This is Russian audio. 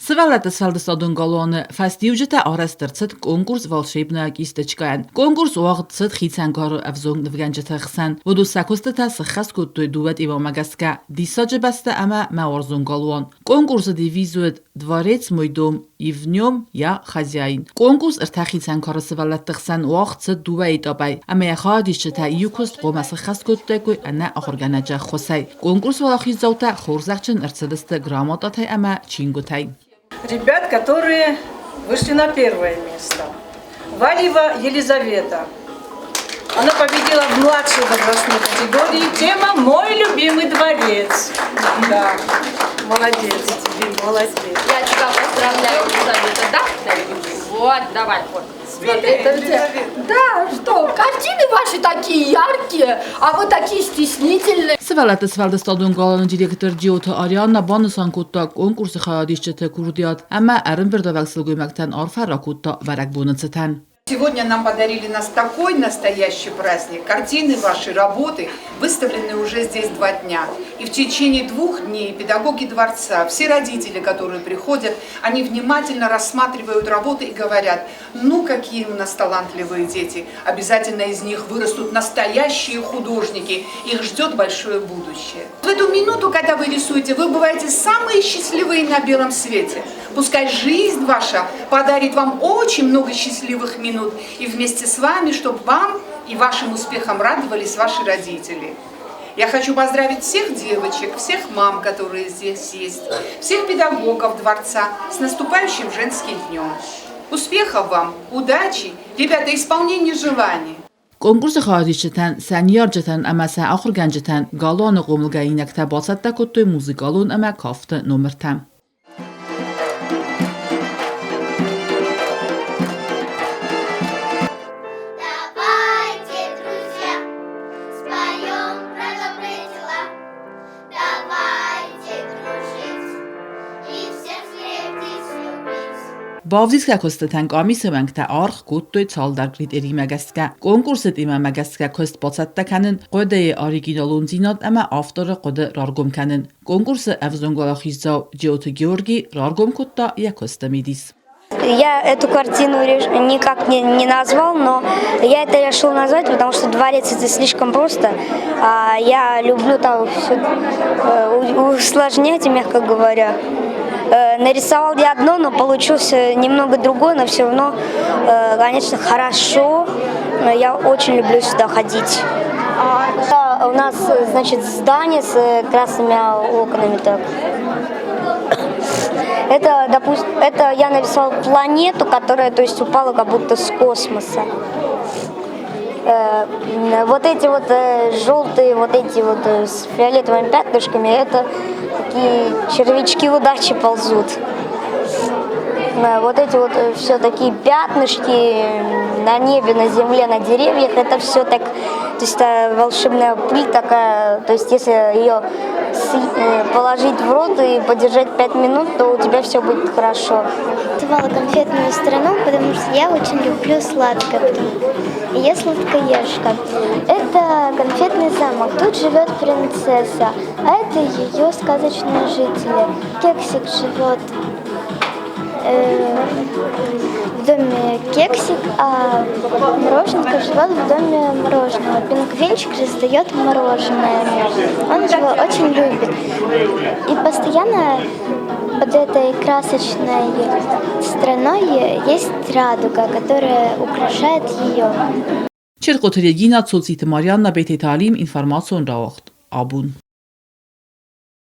Սվալատս վալդստադուն գալոնը ֆաստիուջետը արաստրցդ կոնկուրս վալշեբնակ իստեչկայան։ Կոնկուրս ուաղցդ խիցան գարը ավզոնг նվգանջետը խսան։ Ոդու սակոստը սխաս կուտույ դուվետ իվամագասկա դիսաջը բաստը ամա մաորզուն գալуон։ Կոնկուրսը դիվիզուետ դվարեց մույդում и в нем я хозяин. Конкурс артахицан карасывалаттықсан уақытсы дуа етабай. Амаяха дишчета юкуст қомасы хаскоттекуй ана ахорганаджа хосай. Конкурс валахизаута хорзахчын арцедысты грамотатай ама чингутай. Ребят, которые вышли на первое место. Валева Елизавета. Она победила в младшей возрастной категории. Тема «Мой любимый дворец». Да, молодец, молодец. Я тебя поздравляю, Елизавета, да? Вот, давай, вот. Да, что, картины ваши такие яркие, а вы такие стеснительные. Свалатс валдстадун галан директор Диота Арианна банысан кутта конкурсы хаядишчете курдиат, ама арын бирда ваксылгуймактан арфара кутта варак бунацетан. Сегодня нам подарили нас такой настоящий праздник. Картины вашей работы выставлены уже здесь 2 дня. И в течение 2 дней педагоги дворца, все родители, которые приходят, они внимательно рассматривают работы и говорят: ну какие у нас талантливые дети, обязательно из них вырастут настоящие художники, их ждет большое будущее. В эту минуту, когда вы рисуете, вы бываете самые счастливые на белом свете. Пускай жизнь ваша подарит вам очень много счастливых минут, и вместе с вами, чтобы вам и вашим успехам радовались ваши родители. Я хочу поздравить всех девочек, всех мам, которые здесь есть, всех педагогов дворца с наступающим женским днем. Успехов вам, удачи, ребята, исполнения желаний. Конкурсы хаядишчетен саньярджетен ама са ахурганджетен галаны гомлгайинекте басатта куттой музыкалун ама кафты номертем. Բավզիսկա կոստտան կամիսը մենքտա արխ կուտտոյ ծալդարգրիտ էրի մագասկա։ Կոնկուրսըտ իմա մագասկա կոստ բացատտա կանն կոդեի արիգինալուն զինատ ամա ավտորը կոդը ռարգում կանն։ Կոնկուրսը ավզոնգալախիզավ Ջիոտը Գеоргий ռարգում կուտտա якостը мидис. Я эту картину никак не назвал, но я это решил назвать, потому что дворец это слишком просто. А я люблю там все усложнять, мягко говоря. Нарисовал я одно, но получилось немного другое, но все равно, конечно, хорошо. Я очень люблю сюда ходить. У нас, значит, здание с красными окнами так. Это, допустим, это я нарисовал планету, которая, то есть, упала как будто с космоса. Вот эти вот желтые, вот эти вот с фиолетовыми пятнышками, это такие червячки удачи ползут. Вот эти вот все такие пятнышки на небе, на земле, на деревьях, это все так, то есть это волшебная пыль такая, то есть если ее положить в рот и подержать 5 минут, то у тебя все будет хорошо. Называла конфетную страну, потому что я очень люблю сладкое. И я сладкоежка. Это конфетный замок. Тут живет принцесса, а это ее сказочные жители. Кексик живет в доме Кексик, а Мороженка живет в доме Мороженого. Пингвинчик раздает мороженое. Он его очень любит. И постоянно под этой красочной страной есть радуга, которая украшает ее. Черкотырегина Цуцит Марьянна Бететалим информацион раахт. Абун.